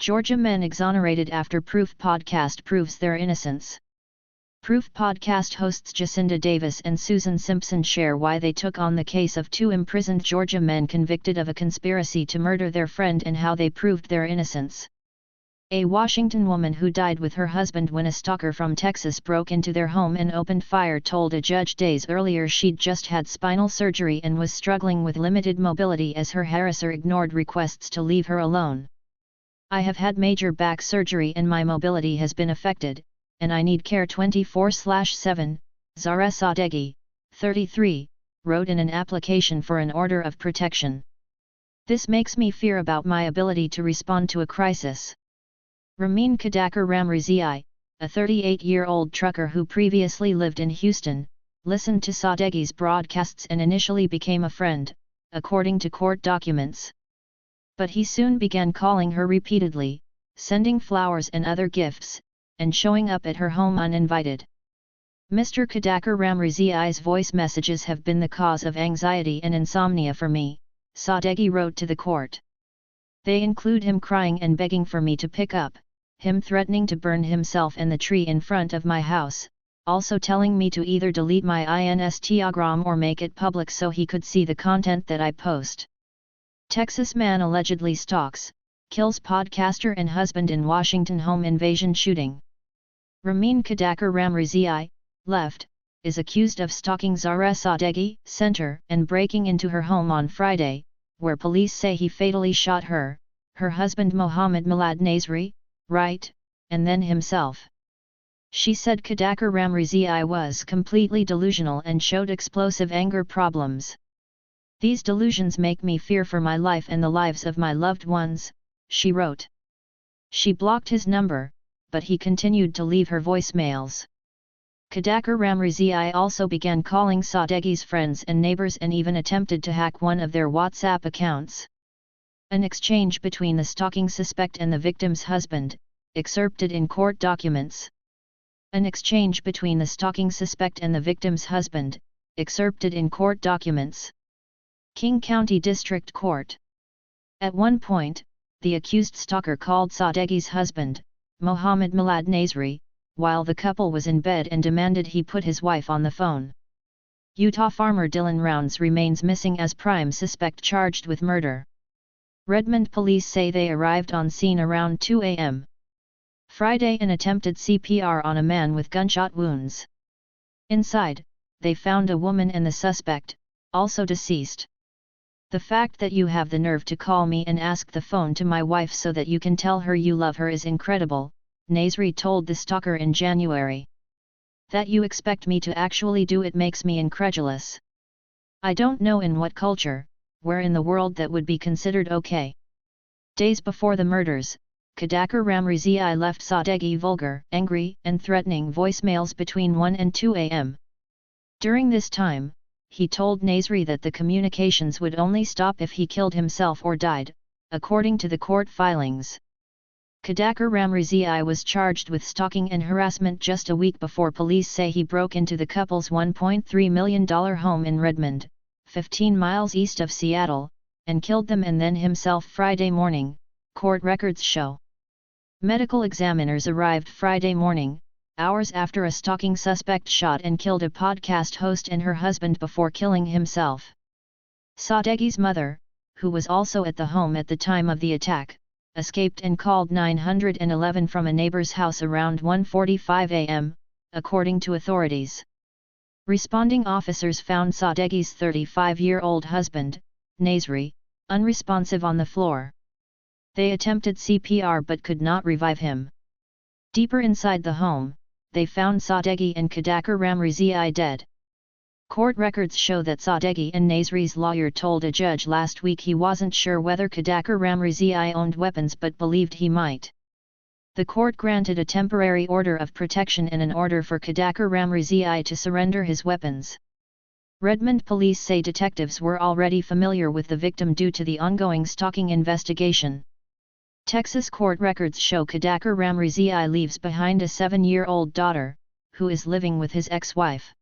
Georgia men exonerated after Proof podcast proves their innocence. Proof podcast hosts Jacinda Davis and Susan Simpson share why they took on the case of two imprisoned Georgia men convicted of a conspiracy to murder their friend and how they proved their innocence. A Washington woman who died with her husband when a stalker from Texas broke into their home and opened fire told a judge days earlier she'd just had spinal surgery and was struggling with limited mobility as her harasser ignored requests to leave her alone. "I have had major back surgery and my mobility has been affected, and I need care 24/7, Zara Sadeghi, 33, wrote in an application for an order of protection. "This makes me fear about my ability to respond to a crisis." Ramin Kadakar Ramrizi, a 38-year-old trucker who previously lived in Houston, listened to Sadeghi's broadcasts and initially became a friend, according to court documents. But he soon began calling her repeatedly, sending flowers and other gifts, and showing up at her home uninvited. "Mr. Kadakar Ramrizi's voice messages have been the cause of anxiety and insomnia for me," Sadeghi wrote to the court. "They include him crying and begging for me to pick up, him threatening to burn himself and the tree in front of my house, also telling me to either delete my Instagram or make it public so he could see the content that I post." Texas man allegedly stalks, kills podcaster and husband in Washington home invasion shooting. Ramin Kadakar Ramrizi, left, is accused of stalking Zara Sadeghi, center, and breaking into her home on Friday, where police say he fatally shot her, her husband Mohammed Milad Nasri, right, and then himself. She said Kadakar Ramrizi was completely delusional and showed explosive anger problems. "These delusions make me fear for my life and the lives of my loved ones," she wrote. She blocked his number, but he continued to leave her voicemails. Kadakar Ramrizi also began calling Sadeghi's friends and neighbors and even attempted to hack one of their WhatsApp accounts. An exchange between the stalking suspect and the victim's husband, excerpted in court documents. An exchange between the stalking suspect and the victim's husband, excerpted in court documents. King County District Court. At one point, the accused stalker called Sadeghi's husband, Mohammed Milad Nasri, while the couple was in bed and demanded he put his wife on the phone. Utah farmer Dylan Rounds remains missing as prime suspect charged with murder. Redmond police say they arrived on scene around 2 a.m. Friday and attempted CPR on a man with gunshot wounds. Inside, they found a woman and the suspect, also deceased. "The fact that you have the nerve to call me and ask the phone to my wife so that you can tell her you love her is incredible," Nasri told the stalker in January. "That you expect me to actually do it makes me incredulous. I don't know in what culture, where in the world that would be considered okay." Days before the murders, Kadakar Ramrizi left Sadeghi vulgar, angry, and threatening voicemails between 1 and 2 a.m. During this time, he told Nasri that the communications would only stop if he killed himself or died, according to the court filings. Kadakar Ramrizi was charged with stalking and harassment just a week before police say he broke into the couple's $1.3 million home in Redmond, 15 miles east of Seattle, and killed them and then himself Friday morning, court records show. Medical examiners arrived Friday morning, hours after a stalking suspect shot and killed a podcast host and her husband before killing himself. Sadeghi's mother, who was also at the home at the time of the attack, escaped and called 911 from a neighbor's house around 1:45 a.m., according to authorities. Responding officers found Sadeghi's 35-year-old husband, Nasri, unresponsive on the floor. They attempted CPR but could not revive him. Deeper inside the home, they found Sadeghi and Kadakar Ramrizi dead. Court records show that Sadeghi and Nasri's lawyer told a judge last week he wasn't sure whether Kadakar Ramrizi owned weapons but believed he might. The court granted a temporary order of protection and an order for Kadakar Ramrizi to surrender his weapons. Redmond police say detectives were already familiar with the victim due to the ongoing stalking investigation. Texas court records show Kadakar Ramrizi leaves behind a 7-year-old daughter, who is living with his ex-wife.